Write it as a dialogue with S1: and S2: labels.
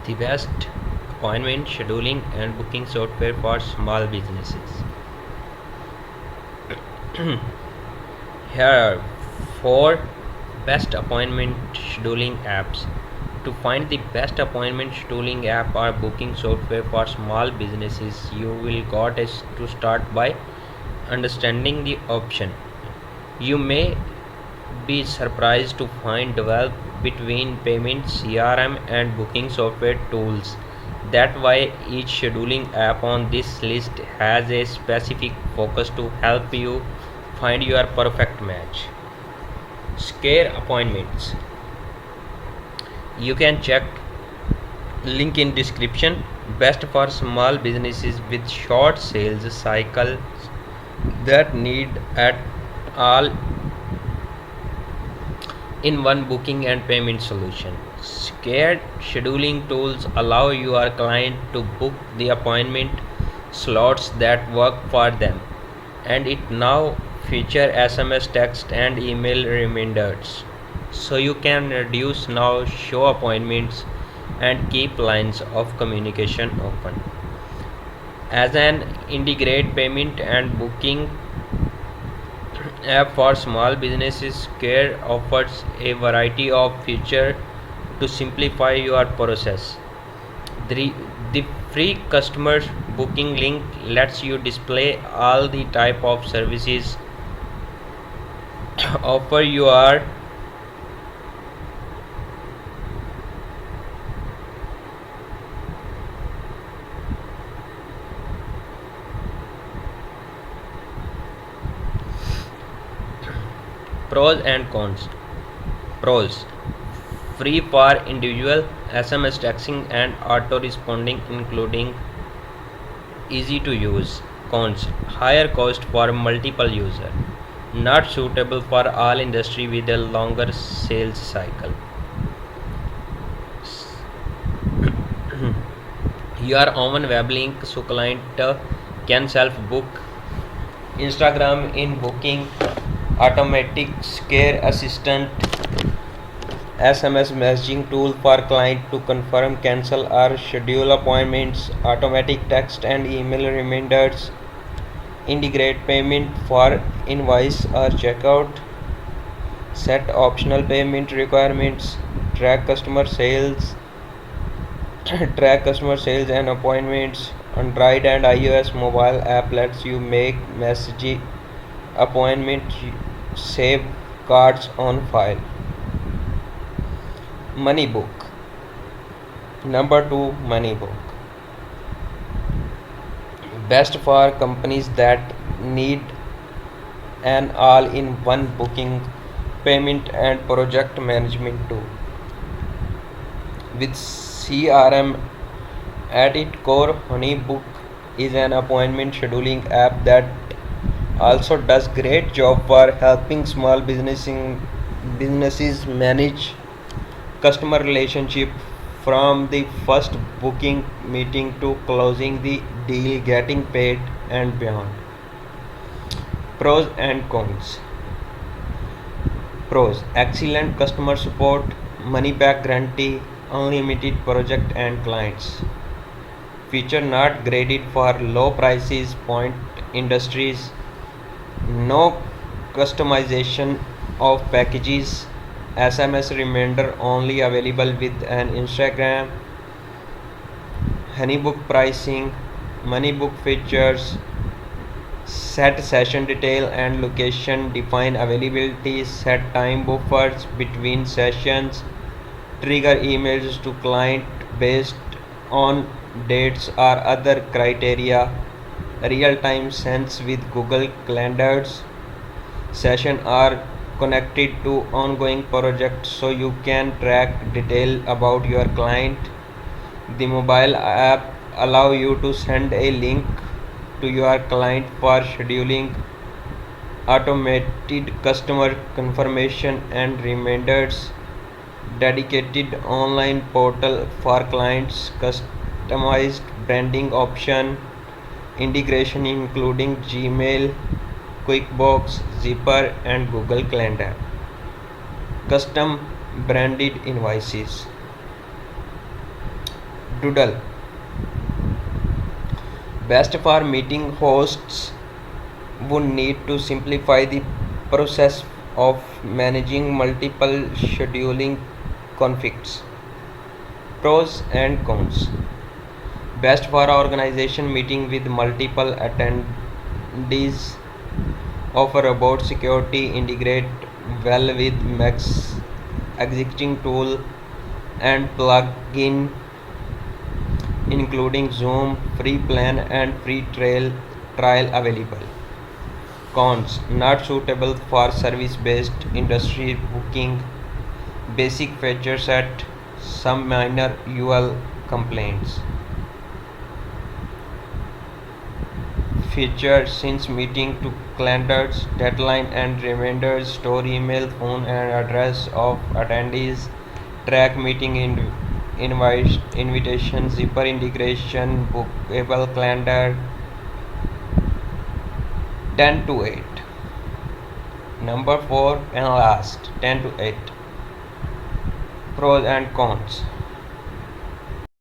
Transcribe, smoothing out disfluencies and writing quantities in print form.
S1: The best appointment scheduling and booking software for small businesses. Here are 4 best appointment scheduling apps. To find the best appointment scheduling app or booking software for small businesses, you will got to start by understanding the option. You may be surprised to find develop between payment CRM and booking software tools. That's why each scheduling app on this list has a specific focus to help you find your perfect match. Scare appointments. You can check link in description. Best for small businesses with short sales cycles that need at all in one booking and payment solution. Scared scheduling tools allow your client to book the appointment slots that work for them, and it now feature SMS, text, and email reminders, so you can reduce now show appointments and keep lines of communication open. As an integrate payment and booking app for small businesses, Care offers a variety of features to simplify your process. The, the free customer booking link lets you display all the type of services offer your pros and cons. Pros: free for individual, SMS texting and auto responding, including easy to use. Cons: higher cost for multiple users, not suitable for all industry with a longer sales cycle. Your own web link so client can self book. Instagram in booking, automatic care assistant, SMS messaging tool for client to confirm, cancel or schedule appointments, automatic text and email reminders, integrate payment for invoice or checkout, set optional payment requirements, track customer sales, track customer sales and appointments. Android and iOS mobile app lets you make messaging appointment, save cards on file. MoneyBook. Number 2, MoneyBook. Best for companies that need an all-in-one booking, payment and project management tool. With CRM at its core, HoneyBook is an appointment scheduling app that also does great job for helping small businesses manage customer relationship from the first booking meeting to closing the deal, getting paid and beyond. Pros and cons. Pros: excellent customer support, money back guarantee, unlimited project and clients. Feature not graded for low prices, point industries, no customization of packages, SMS reminder only available with an Instagram, HoneyBook pricing, MoneyBook features, set session detail and location, define availability, set time buffers between sessions, trigger emails to client based on dates or other criteria, real-time syncs with Google Calendars, session are connected to ongoing projects so you can track detail about your client. The mobile app allow you to send a link to your client for scheduling, automated customer confirmation and reminders, dedicated online portal for clients, customized branding option, integration including Gmail, QuickBooks, Zipper and Google Calendar, custom branded invoices. Doodle. Best for meeting hosts would need to simplify the process of managing multiple scheduling conflicts. Pros and cons. Best for organization meeting with multiple attendees. Offer about security, integrate well with Max existing tool and plug-in including Zoom, free plan and free trial available. Cons: not suitable for service-based industry booking, basic feature set, some minor UL complaints. Feature: since meeting to calendars, deadline and reminders, store email, phone and address of attendees, track meeting invitation, zipper integration, bookable calendar. 10 to 8. Number 4 and last, 10 to 8. Pros and cons.